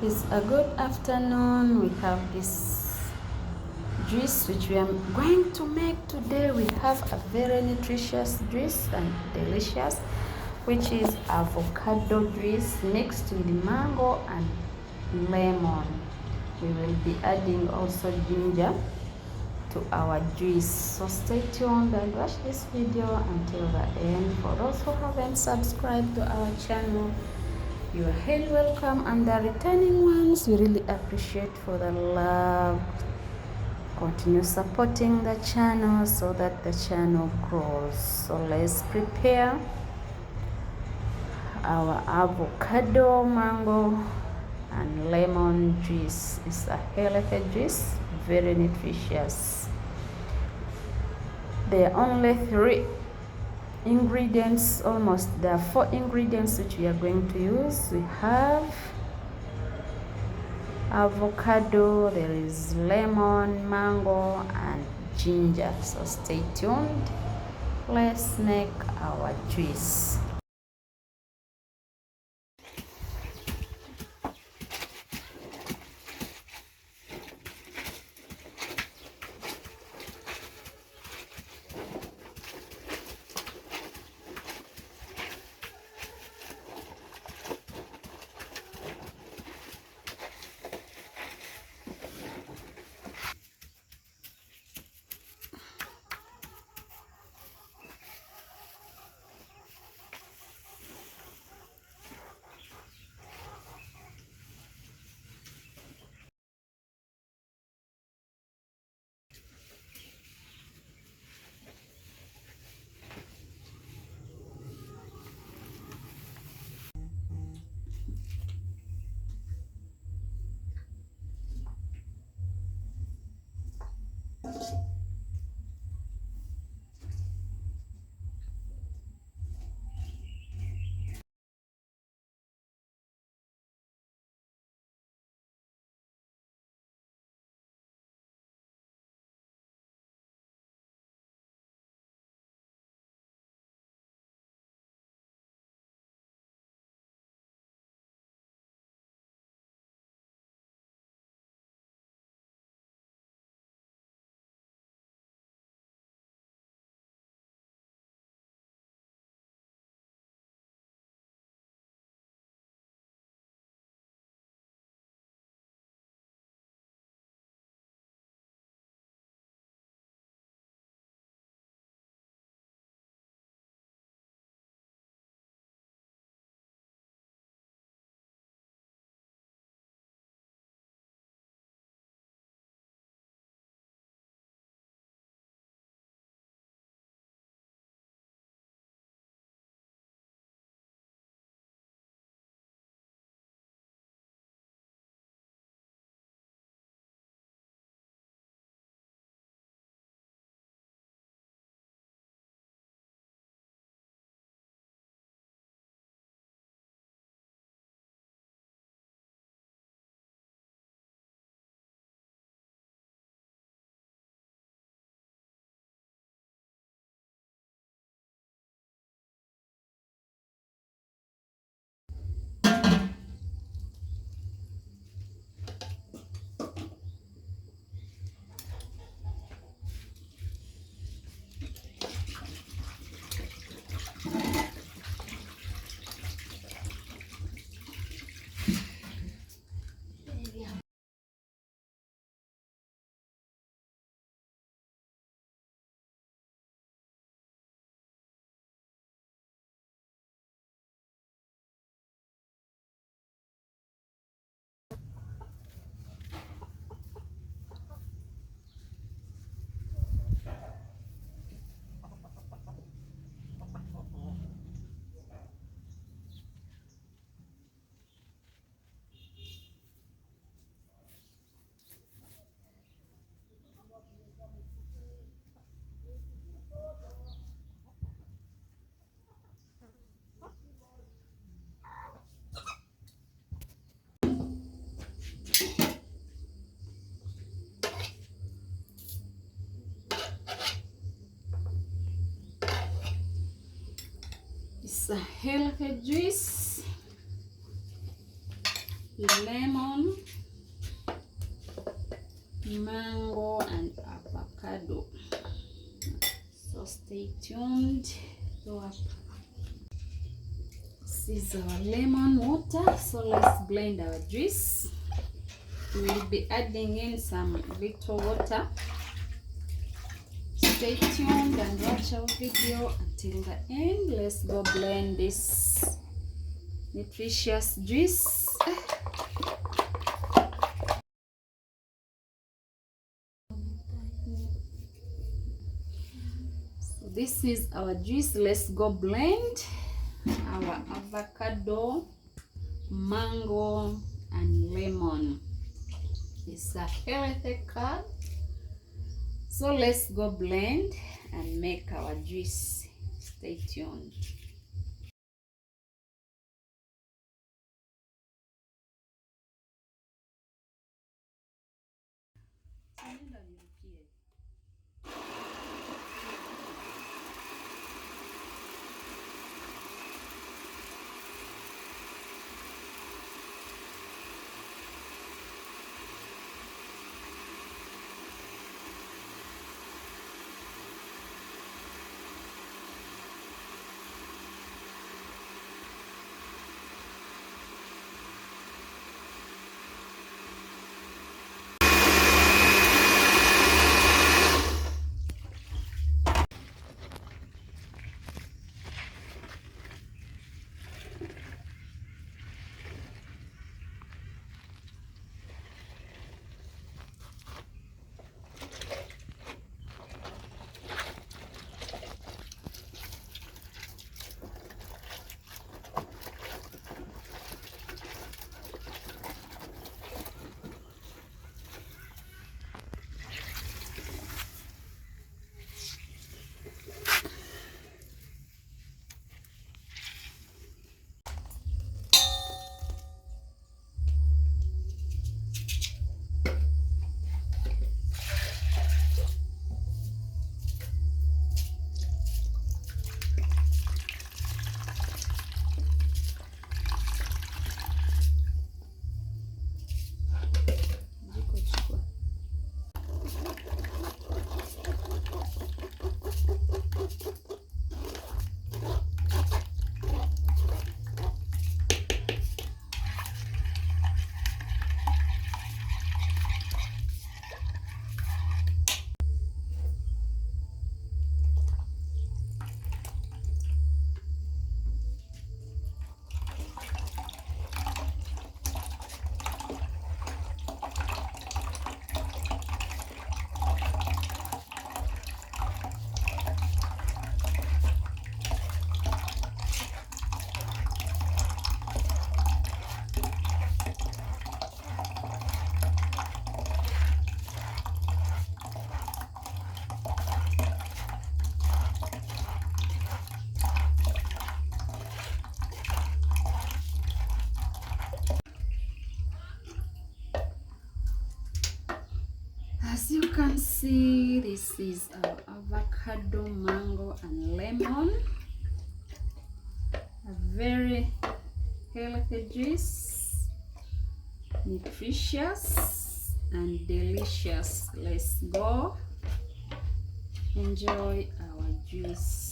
It's a good afternoon. We have this juice which we are going to make today. We have a very nutritious juice and delicious, which is avocado juice mixed with mango and lemon. We will be adding also ginger to our juice. So stay tuned and watch this video until the end. For those who haven't subscribed to our channel, you are highly welcome, and the returning ones, we really appreciate for the love. Continue supporting the channel so that the channel grows. So let's prepare our avocado, mango, and lemon juice. It's a healthy juice, very nutritious. There are only three ingredients, almost there are four ingredients which we are going to use. We have avocado, there is lemon, mango, and ginger. So stay tuned. Let's make our juice. It's a healthy juice. lemon, mango, and avocado. So stay tuned. This is our lemon water. So let's blend our juice. We will be adding in some little water. Stay tuned and watch our video until the end. Let's go blend this nutritious juice. So this is our juice. Let's go blend our avocado, mango, and lemon. It's a healthy cup. So let's go blend and make our juice. Stay tuned. As you can see, this is our avocado, mango, and lemon. A very healthy juice, nutritious and delicious. Let's go enjoy our juice.